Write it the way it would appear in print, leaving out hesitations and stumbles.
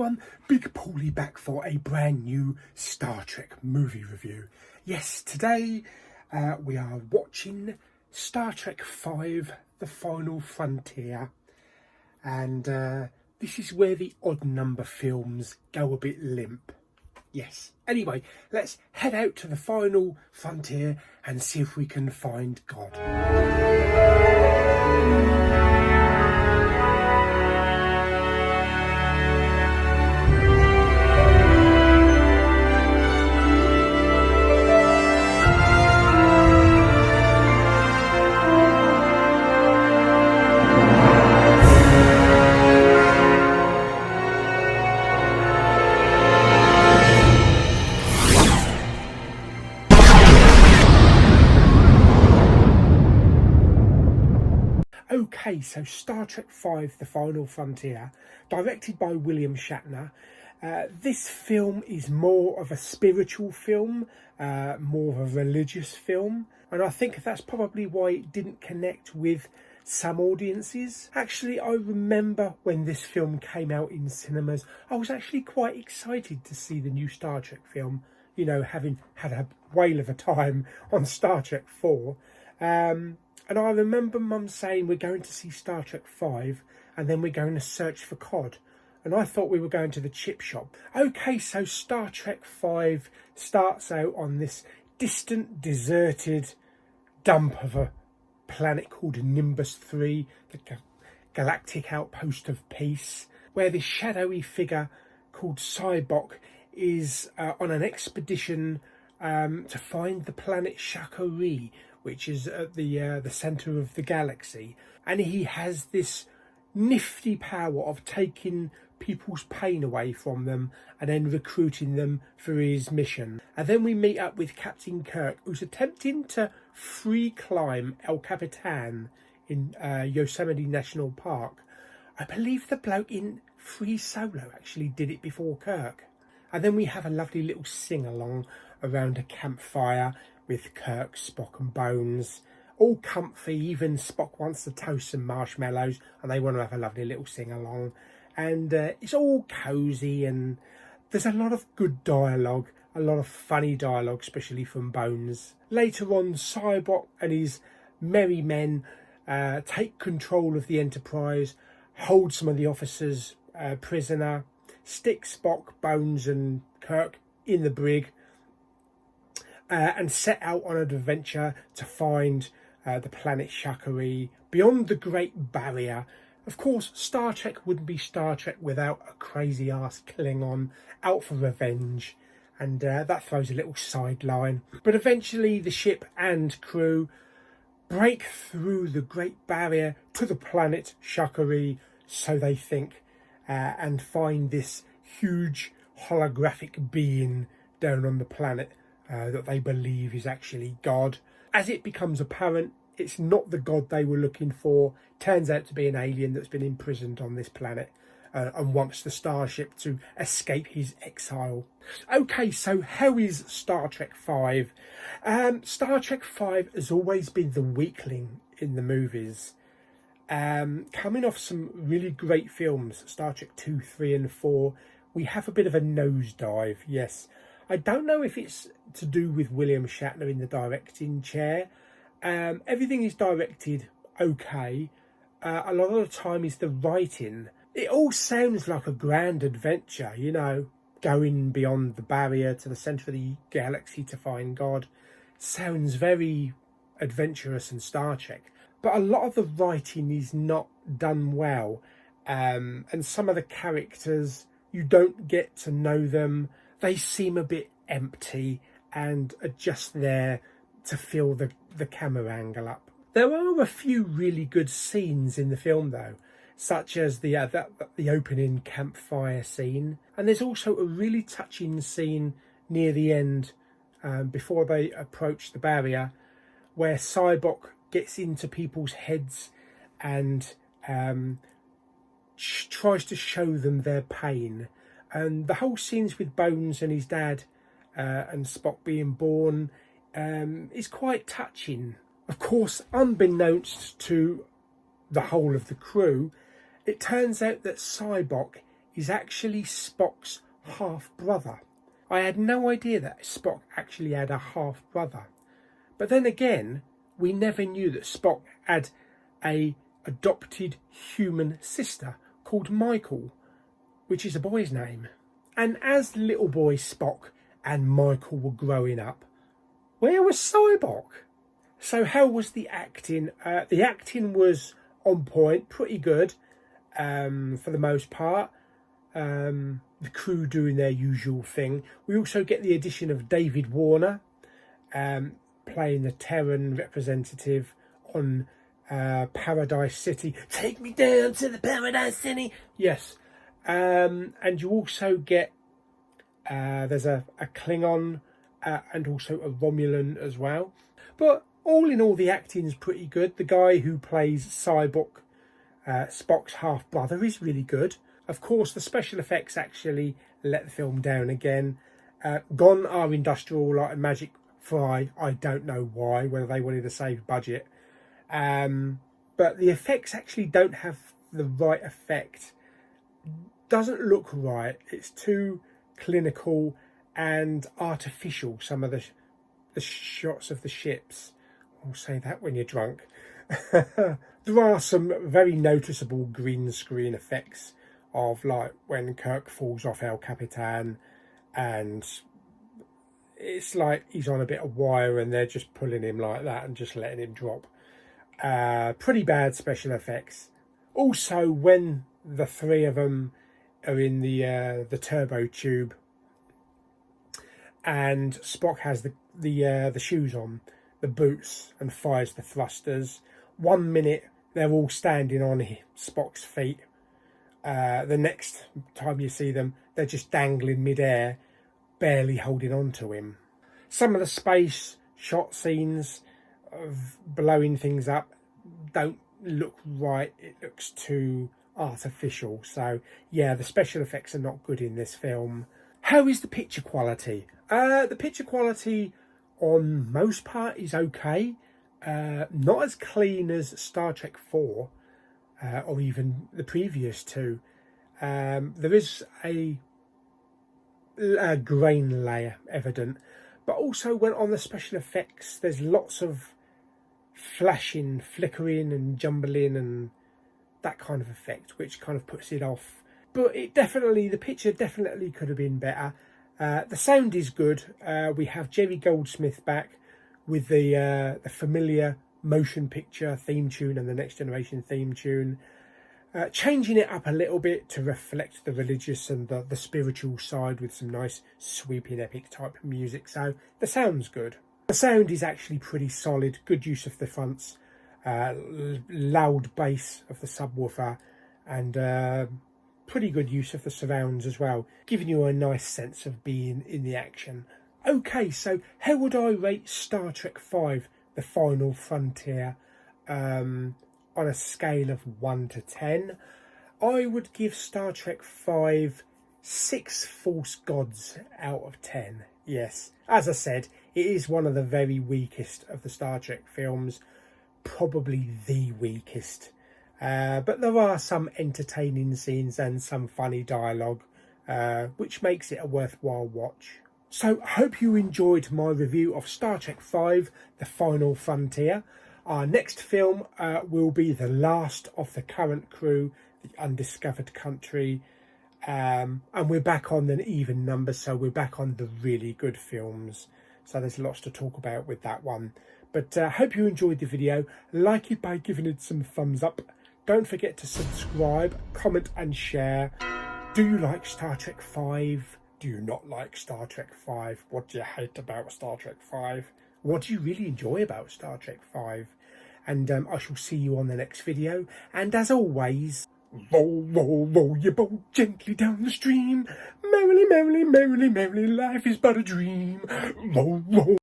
everyone, Big Pauly back for a brand new Star Trek movie review. Yes, today we are watching Star Trek V, The Final Frontier, and this is where the odd number films go a bit limp. Yes, anyway, let's head out to the Final Frontier and see if we can find God. Okay, so Star Trek V, The Final Frontier, directed by William Shatner. This film is more of a spiritual film, more of a religious film, and I think that's probably why it didn't connect with some audiences. Actually, I remember when this film came out in cinemas, I was actually quite excited to see the new Star Trek film, you know, having had a whale of a time on Star Trek 4. And I remember Mum saying we're going to see Star Trek V and then we're going to search for cod. And I thought we were going to the chip shop. Okay, so Star Trek V starts out on this distant, deserted dump of a planet called Nimbus 3, the galactic outpost of peace, where this shadowy figure called Cybok is on an expedition to find the planet Shakari, which is at the centre of the galaxy. And he has this nifty power of taking people's pain away from them and then recruiting them for his mission. And then we meet up with Captain Kirk, who's attempting to free climb El Capitan in Yosemite National Park. I believe the bloke in Free Solo actually did it before Kirk. And then we have a lovely little sing-along around a campfire with Kirk, Spock and Bones, all comfy. Even Spock wants to toast some marshmallows and they want to have a lovely little sing-along. And it's all cosy and there's a lot of good dialogue, a lot of funny dialogue, especially from Bones. Later on, Cybok and his merry men take control of the Enterprise, hold some of the officers prisoner, stick Spock, Bones and Kirk in the brig, and set out on an adventure to find the planet Shakari beyond the Great Barrier. Of course, Star Trek wouldn't be Star Trek without a crazy-ass Klingon out for revenge, and that throws a little sideline. But eventually the ship and crew break through the Great Barrier to the planet Shakari, so they think, and find this huge holographic being down on the planet that they believe is actually God. As it becomes apparent, it's not the God they were looking for. Turns out to be an alien that's been imprisoned on this planet and wants the starship to escape his exile. Okay, so how is Star Trek V? Star Trek V has always been the weakling in the movies. Coming off some really great films, Star Trek 2, 3 and 4, we have a bit of a nosedive, yes. I don't know if it's to do with William Shatner in the directing chair. Everything is directed okay. A lot of the time is the writing. It all sounds like a grand adventure, you know, going beyond the barrier to the centre of the galaxy to find God. Sounds very adventurous and Star Trek. But a lot of the writing is not done well. And some of the characters, you don't get to know them. They seem a bit empty and are just there to fill the camera angle up. There are a few really good scenes in the film though, such as the opening campfire scene. And there's also a really touching scene near the end, before they approach the barrier, where Cybok gets into people's heads and tries to show them their pain. And the whole scenes with Bones and his dad and Spock being born is quite touching. Of course, unbeknownst to the whole of the crew, it turns out that Cybok is actually Spock's half-brother. I had no idea that Spock actually had a half-brother. But then again, we never knew that Spock had a adopted human sister called Michael, which is a boy's name. And as little boy Spock and Michael were growing up, where was Cyborg? So how was the acting? The acting was on point, pretty good for the most part. The crew doing their usual thing. We also get the addition of David Warner playing the Terran representative on Paradise City. Take me down to the Paradise City. Yes. And you also get there's a Klingon and also a Romulan as well. But all in all, the acting's pretty good. The guy who plays Cyborg, Spock's half-brother, is really good. Of course, the special effects actually let the film down again. Gone are Industrial Light and Magic Fry. I don't know why, whether they wanted to save budget. But the effects actually don't have the right effect. Doesn't look right. It's too clinical and artificial, some of the shots of the ships. I'll say that when you're drunk. There are some very noticeable green screen effects of like when Kirk falls off El Capitan and it's like he's on a bit of wire and they're just pulling him like that and just letting him drop. Pretty bad special effects. Also, when the three of them are in the turbo tube and Spock has the shoes on, the boots, and fires the thrusters. 1 minute they're all standing on Spock's feet. The next time you see them, they're just dangling mid-air, barely holding on to him. Some of the space shot scenes of blowing things up don't look right. It looks too artificial. So yeah, the special effects are not good in this film. How is the picture quality? The picture quality on most part is okay. Not as clean as Star Trek 4 or even the previous two. There is a grain layer evident, but also when on the special effects there's lots of flashing, flickering and jumbling and that kind of effect, which kind of puts it off. But the picture definitely could have been better. The sound is good. We have Jerry Goldsmith back with the familiar motion picture theme tune and the Next Generation theme tune, changing it up a little bit to reflect the religious and the spiritual side with some nice sweeping epic type music. So the sound's good. The sound is actually pretty solid. Good use of the fronts, loud bass of the subwoofer, and pretty good use of the surrounds as well, giving you a nice sense of being in the action. Okay, so how would I rate Star Trek V, The Final Frontier, on a scale of 1 to 10? I would give Star Trek V 6 false gods out of 10. Yes, as I said, it is one of the very weakest of the Star Trek films, probably the weakest. But there are some entertaining scenes and some funny dialogue, which makes it a worthwhile watch. So I hope you enjoyed my review of Star Trek V, The Final Frontier. Our next film will be the last of the current crew, The Undiscovered Country. And we're back on an even number, so we're back on the really good films. So there's lots to talk about with that one. But I hope you enjoyed the video. Like it by giving it some thumbs up. Don't forget to subscribe, comment and share. Do you like Star Trek V? Do you not like Star Trek V? What do you hate about Star Trek V? What do you really enjoy about Star Trek V? And I shall see you on the next video. And as always, roll, roll, roll your boat gently down the stream. Merrily, merrily, merrily, merrily, life is but a dream. Roll, roll.